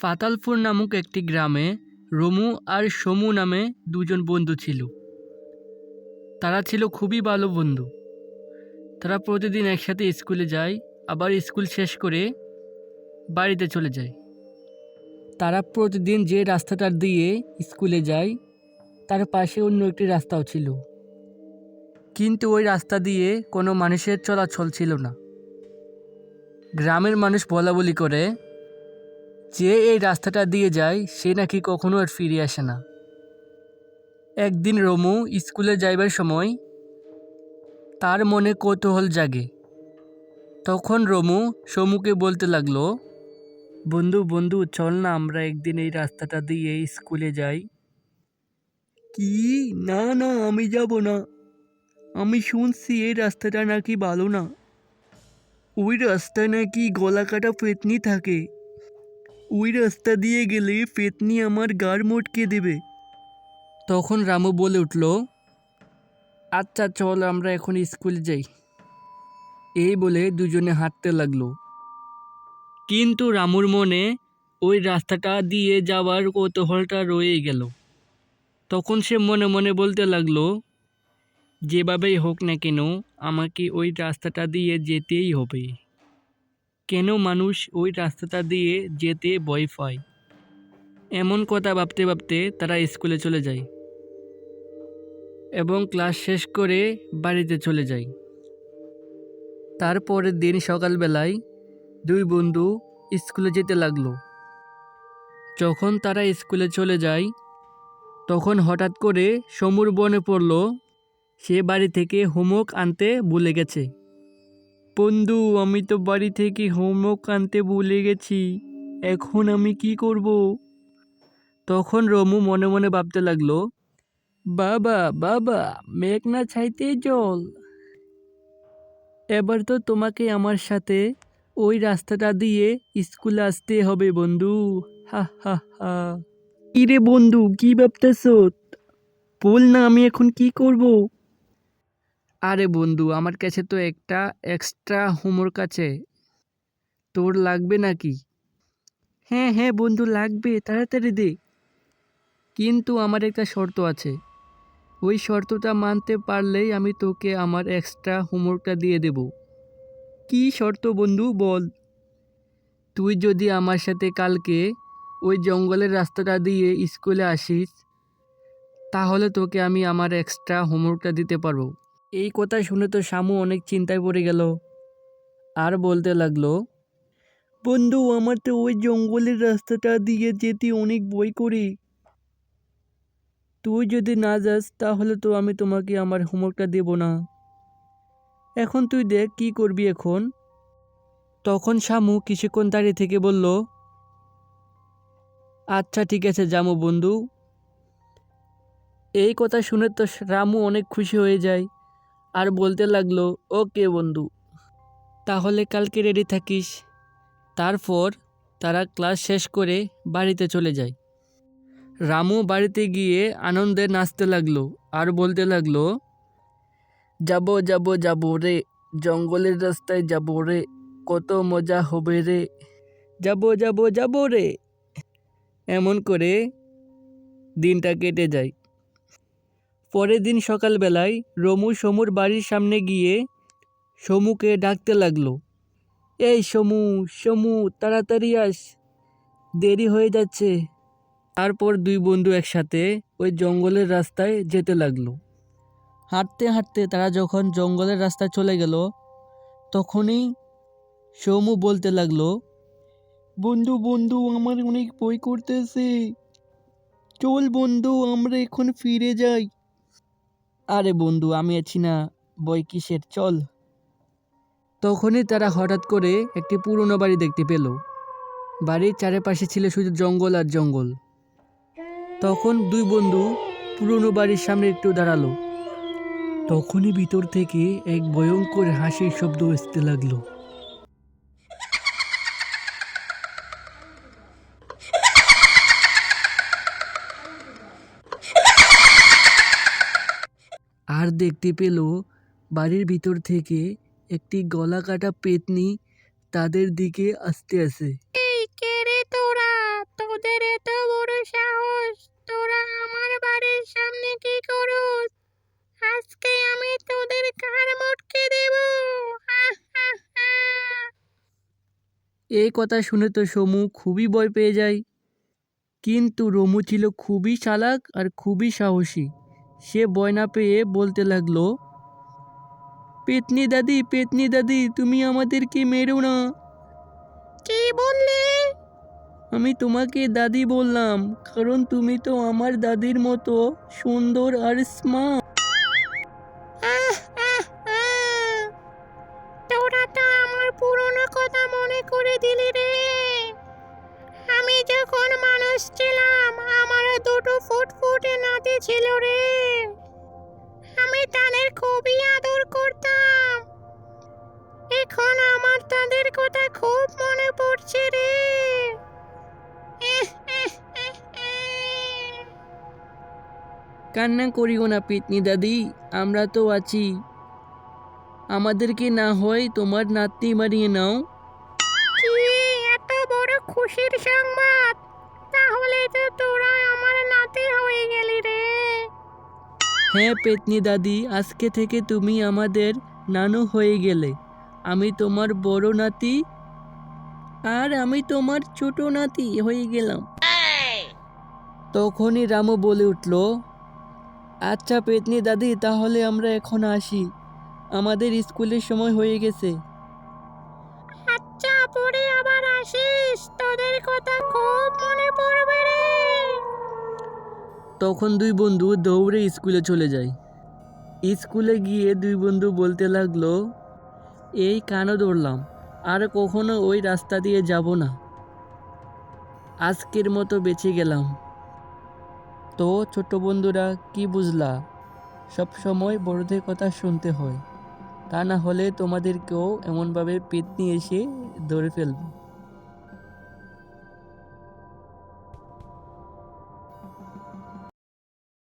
ফাতালপুর নামক একটি গ্রামে রমু আর সমু নামে দুজন বন্ধু ছিল। তারা ছিল খুবই ভালো বন্ধু। তারা প্রতিদিন একসাথে স্কুলে যায়, আবার স্কুল শেষ করে বাড়িতে চলে যায়। তারা প্রতিদিন যে রাস্তাটা দিয়ে স্কুলে যায় তার পাশে অন্য একটি রাস্তাও ছিল, কিন্তু ওই রাস্তা দিয়ে কোনো মানুষের চলাচল ছিল না। গ্রামের মানুষ বলাবলি করে যে এই রাস্তাটা দিয়ে যায় সে নাকি কখনো আর ফিরে আসে না। একদিন রমু স্কুলে যাইবার সময় তার মনে কৌতূহল জাগে। তখন রমু সমুকে বলতে লাগলো, বন্ধু বন্ধু চল না আমরা একদিন এই রাস্তাটা দিয়ে স্কুলে যাই। কি? না না, আমি যাব না। আমি শুনছি এই রাস্তাটা নাকি ভালো না। ওই রাস্তায় নাকি গলা কাটা পেতনি থাকে। ওই রাস্তা দিয়ে গেলে পেতনি আমার গাড় মটকে দেবে। তখন রামু বলে উঠল, আচ্ছা চল আমরা এখন স্কুলে যাই। এই বলে দুজনে হাঁটতে লাগলো। কিন্তু রামুর মনে ওই রাস্তাটা দিয়ে যাওয়ার কৌতূহলটা রয়ে গেল। তখন সে মনে মনে বলতে লাগলো, যেভাবেই হোক না কেন আমাকে ওই রাস্তাটা দিয়ে যেতেই হবে। কেন মানুষ ওই রাস্তাটা দিয়ে যেতে ভয় পায়? এমন কথা ভাবতে ভাবতে তারা স্কুলে চলে যায় এবং ক্লাস শেষ করে বাড়িতে চলে যায়। তারপরের দিন সকালবেলায় দুই বন্ধু স্কুলে যেতে লাগলো। যখন তারা স্কুলে চলে যায় তখন হঠাৎ করে সমুর মনে পড়ল সে বাড়ি থেকে হোমওয়ার্ক আনতে ভুলে গেছে। বন্ধু, আমি তো বাড়ি থেকে হোমওয়ার্ক আনতে ভুলে গেছি, এখন আমি কি করব? তখন রমু মনে মনে ভাবতে লাগলো, বাবা বাবা, মেঘ না ছাইতে জল। এবার তো তোমাকে আমার সাথে ওই রাস্তাটা দিয়ে স্কুলে আসতে হবে বন্ধু। হা হা হা। কিরে বন্ধু, কি ভাবতেছ? বল না, আমি এখন কি করব? আরে বন্ধু, আমার কাছে তো একটা এক্সট্রা হোমওয়ার্ক আছে, তোর লাগবে নাকি? হ্যাঁ হ্যাঁ বন্ধু, লাগবে, তাড়াতাড়ি দে। কিন্তু আমার একটা শর্ত আছে, ওই শর্তটা মানতে পারলেই আমি তোকে আমার এক্সট্রা হোমওয়ার্কটা দিয়ে দেব। কি শর্ত বন্ধু, বল। তুই যদি আমার সাথে কালকে ওই জঙ্গলের রাস্তাটা দিয়ে স্কুলে আসিস তাহলে তোকে আমি আমার এক্সট্রা হোমওয়ার্কটা দিতে পারবো। এই কথা শুনে তো শামু অনেক চিন্তায় পড়ে গেল আর বলতে লাগলো, বন্ধু আমার তো ওই জঙ্গলের রাস্তাটা দিয়ে যেতে অনেক ভয় করি। তুই যদি না যাস তাহলে তো আমি তোমাকে আমার হোমওয়ার্কটা দেব না। এখন তুই দেখ কি করবি এখন। তখন শামু কিছুক্ষণ দাঁড়িয়ে থেকে বলল, আচ্ছা ঠিক আছে যাবো বন্ধু। এই কথা শুনে তো রামু অনেক খুশি হয়ে যায় আর বলতে লাগলো, ওকে বন্ধু, তাহলে কালকে রেডি থাকিস। তারপর তারা ক্লাস শেষ করে বাড়িতে চলে যায়। রামু বাড়িতে গিয়ে আনন্দে নাচতে লাগলো আর বলতে লাগলো, যাবো যাবো যাবো রে, জঙ্গলের রাস্তায় যাবো রে, কত মজা হবে রে, যাবো যাবো যাবো রে। এমন করে দিনটা কেটে যায়। পরের দিন সকালবেলায় রমু সমুর বাড়ির সামনে গিয়ে সমুকে ডাকতে লাগলো, এই সমু সমু, তাড়াতাড়ি আস, দেরি হয়ে যাচ্ছে। তারপর দুই বন্ধু একসাথে ওই জঙ্গলের রাস্তায় যেতে লাগলো। হাঁটতে হাঁটতে তারা যখন জঙ্গলের রাস্তায় চলে গেল তখনই সমু বলতে লাগলো, বন্ধু বন্ধু, আমার অনেক ভয় করতেছে, চল বন্ধু আমরা এখন ফিরে যাই। আরে বন্ধু, আমি আছি না, ভয় কিসের, চল। তখনই তারা হঠাৎ করে একটি পুরনো বাড়ি দেখতে পেল। বাড়ির চারিপাশে ছিল শুধু জঙ্গল আর জঙ্গল। তখন দুই বন্ধু পুরনো বাড়ির সামনে একটু দাঁড়ালো। তখনই ভিতর থেকে এক ভয়ঙ্কর হাসির শব্দ আসতে লাগলো। আর দেখতে পেল বাড়ির ভিতর থেকে একটি গলা কাটা পেতনি তাদের দিকে আসতে আসে। এই কে রে তোরা? তোদের এত বড় সাহস, তোরা আমার বাড়ির সামনে কি করস? আজকে আমি তোদের ঘাড় মটকে দেব। হা, হা, হা। এই কথা শুনে তো সমু খুবই ভয় পেয়ে যায়। কিন্তু রমু ছিল খুবই চালাক আর খুবই সাহসী। সে ভয় না পেয়ে বলতে লাগলো, পেতনি দাদি তুমি আমাদেরকে মেরো না। কি বললি? আমি তোমাকে দাদি বললাম, কারণ তুমি তো আমার দাদির মতো সুন্দর আর স্মার্ট। আহ, আহ, আহ। তোরা তো আমার পুরনো কথা মনে করে দিলি রে। আমি যখন মানুষ ছিলাম, আমারও দুটো ফুটফুটে নাতি ছিল রে। আমি তাদের খুবই আদর করতাম। এখন আমার তাদের কথা খুব মনে পড়ছে রে। এহ, এহ, এহ, এহ। কান্না করিও না পেতনি দাদি, আমরা তো আছি। আমাদেরকে না হয় তোমার নাতনি বানিয়ে নাও। কি এত বড় খুশির সংবাদ! তাহলে তো তোরা আমার নাতি হয়ে গেলি রে। হ্যাঁ পেতনি দাদি, আজকে থেকে তুমি আমাদের নানু হয়ে গেলে। আমি তোমার বড় নাতি আর আমি তোমার ছোট নাতি হয়ে গেলাম। তখনই রামু বলে উঠল, আচ্ছা পেতনি দাদি, তাহলে আমরা এখন আসি। আমাদের স্কুলের সময় হয়ে গেছে। আচ্ছা, পরে আবার আসিস, তোদের কথা খুব মনে পড়বে রে। তখন দুই বন্ধু দৌড়ে স্কুলে চলে যায়। স্কুলে গিয়ে দুই বন্ধু বলতে লাগলো, এই কেন দৌড়লাম, আর কখনো ওই রাস্তা দিয়ে যাব না। আজকের মতো বেঁচে গেলাম। তো ছোট বন্ধুরা, কি বুঝলা? সব সময় বড়দের কথা শুনতে হয়, তা না হলে তোমাদেরকেও এমনভাবে পেতনি এসে ধরে ফেলবে।